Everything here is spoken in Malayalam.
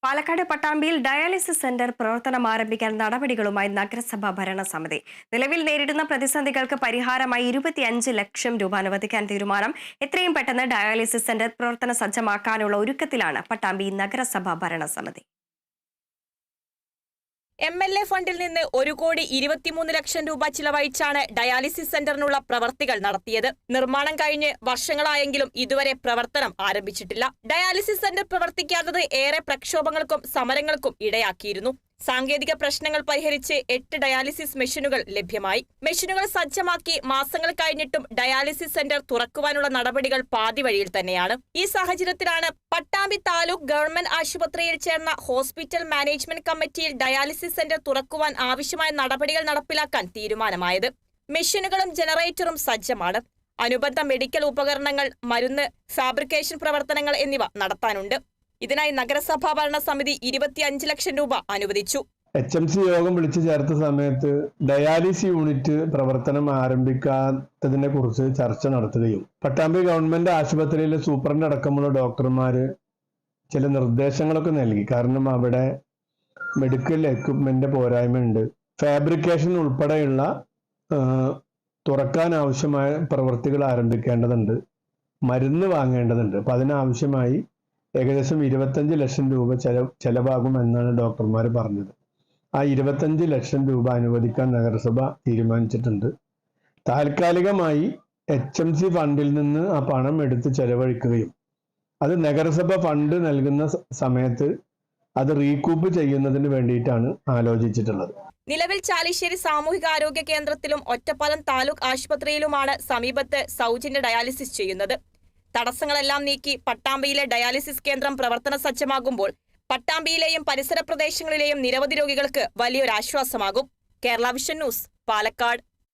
പാലക്കാട് പട്ടാമ്പിയിൽ ഡയാലിസിസ് സെന്റർ പ്രവർത്തനം ആരംഭിക്കാൻ നടപടികളുമായി നഗരസഭാ ഭരണസമിതി. നിലവിൽ നേരിടുന്ന പ്രതിസന്ധികൾക്ക് പരിഹാരമായി 25 ലക്ഷം രൂപ അനുവദിക്കാൻ തീരുമാനം. എത്രയും പെട്ടെന്ന് ഡയാലിസിസ് സെന്റർ പ്രവർത്തന സജ്ജമാക്കാനുള്ള ഒരുക്കത്തിലാണ് പട്ടാമ്പി നഗരസഭാ ഭരണസമിതി. MLA ഫണ്ടിൽ നിന്ന് 1,23 ലക്ഷം രൂപ ചിലവഴിച്ചാണ് ഡയാലിസിസ് സെന്ററിനുള്ള പ്രവർത്തികൾ നടത്തിയത്. നിർമ്മാണം കഴിഞ്ഞ് വർഷങ്ങളായെങ്കിലും ഇതുവരെ പ്രവർത്തനം ആരംഭിച്ചിട്ടില്ല. ഡയാലിസിസ് സെന്റർ പ്രവർത്തിക്കാത്തത് ഏറെ പ്രക്ഷോഭങ്ങൾക്കും സമരങ്ങൾക്കും ഇടയാക്കിയിരുന്നു. സാങ്കേതിക പ്രശ്നങ്ങൾ പരിഹരിച്ച് 8 ഡയാലിസിസ് മെഷീനുകൾ ലഭ്യമായി. മെഷീനുകൾ സജ്ജമാക്കി മാസങ്ങൾ കഴിഞ്ഞിട്ടും ഡയാലിസിസ് സെന്റർ തുറക്കുവാനുള്ള നടപടികൾ പാതിവഴിയിൽ തന്നെയാണ്. ഈ സാഹചര്യത്തിലാണ് പട്ടാമ്പി താലൂക്ക് ഗവൺമെന്റ് ആശുപത്രിയിൽ ചേർന്ന ഹോസ്പിറ്റൽ മാനേജ്മെന്റ് കമ്മിറ്റിയിൽ ഡയാലിസിസ് സെന്റർ തുറക്കുവാൻ ആവശ്യമായ നടപടികൾ നടപ്പിലാക്കാൻ തീരുമാനമായത്. മെഷീനുകളും ജനറേറ്ററും സജ്ജമാണ്. അനുബന്ധ മെഡിക്കൽ ഉപകരണങ്ങൾ, മരുന്ന്, ഫാബ്രിക്കേഷൻ പ്രവർത്തനങ്ങൾ എന്നിവ നടത്താനുണ്ട്. ഇതിനായി നഗരസഭാ ഭരണസമിതി 25 ലക്ഷം രൂപ അനുവദിച്ചു. HMC യോഗം വിളിച്ചു ചേർത്ത സമയത്ത് ഡയാലിസിസ് യൂണിറ്റ് പ്രവർത്തനം ആരംഭിക്കാത്തതിനെ കുറിച്ച് ചർച്ച നടത്തുകയും പട്ടാമ്പി ഗവൺമെന്റ് ആശുപത്രിയിലെ സൂപ്രണ്ട് അടക്കമുള്ള ഡോക്ടർമാര് ചില നിർദ്ദേശങ്ങളൊക്കെ നൽകി. കാരണം അവിടെ മെഡിക്കൽ എക്യുപ്മെന്റ് പോരായ്മയുണ്ട്, ഫാബ്രിക്കേഷൻ ഉൾപ്പെടെയുള്ള തുറക്കാൻ ആവശ്യമായ പ്രവൃത്തികൾ ആരംഭിക്കേണ്ടതുണ്ട്, മരുന്ന് വാങ്ങേണ്ടതുണ്ട്. അപ്പൊ അതിനാവശ്യമായി ഏകദേശം 25 ലക്ഷം രൂപ ചെലവാകുമെന്നാണ് ഡോക്ടർമാർ പറഞ്ഞത്. ആ 25 ലക്ഷം രൂപ അനുവദിക്കാൻ നഗരസഭ തീരുമാനിച്ചിട്ടുണ്ട്. താൽക്കാലികമായി HMC ഫണ്ടിൽ നിന്ന് ആ പണം എടുത്ത് ചെലവഴിക്കുകയും അത് നഗരസഭ ഫണ്ട് നൽകുന്ന സമയത്ത് അത് റീകൂപ്പ് ചെയ്യുന്നതിന് വേണ്ടിയിട്ടാണ് ആലോചിച്ചിട്ടുള്ളത്. നിലവിൽ ചാലിശ്ശേരി സാമൂഹികാരോഗ്യ കേന്ദ്രത്തിലും ഒറ്റപ്പാലം താലൂക്ക് ആശുപത്രിയിലുമാണ് സമീപത്ത് സൗജന്യ ഡയാലിസിസ് ചെയ്യുന്നത്. തടസ്സങ്ങളെല്ലാം നീക്കി പട്ടാമ്പിയിലെ ഡയാലിസിസ് കേന്ദ്രം പ്രവർത്തന സജ്ജമാകുമ്പോൾ പട്ടാമ്പിയിലെയും പരിസര പ്രദേശങ്ങളിലെയും നിരവധി രോഗികൾക്ക് വലിയൊരാശ്വാസമാകും. Kerala Vision News, Palakkad.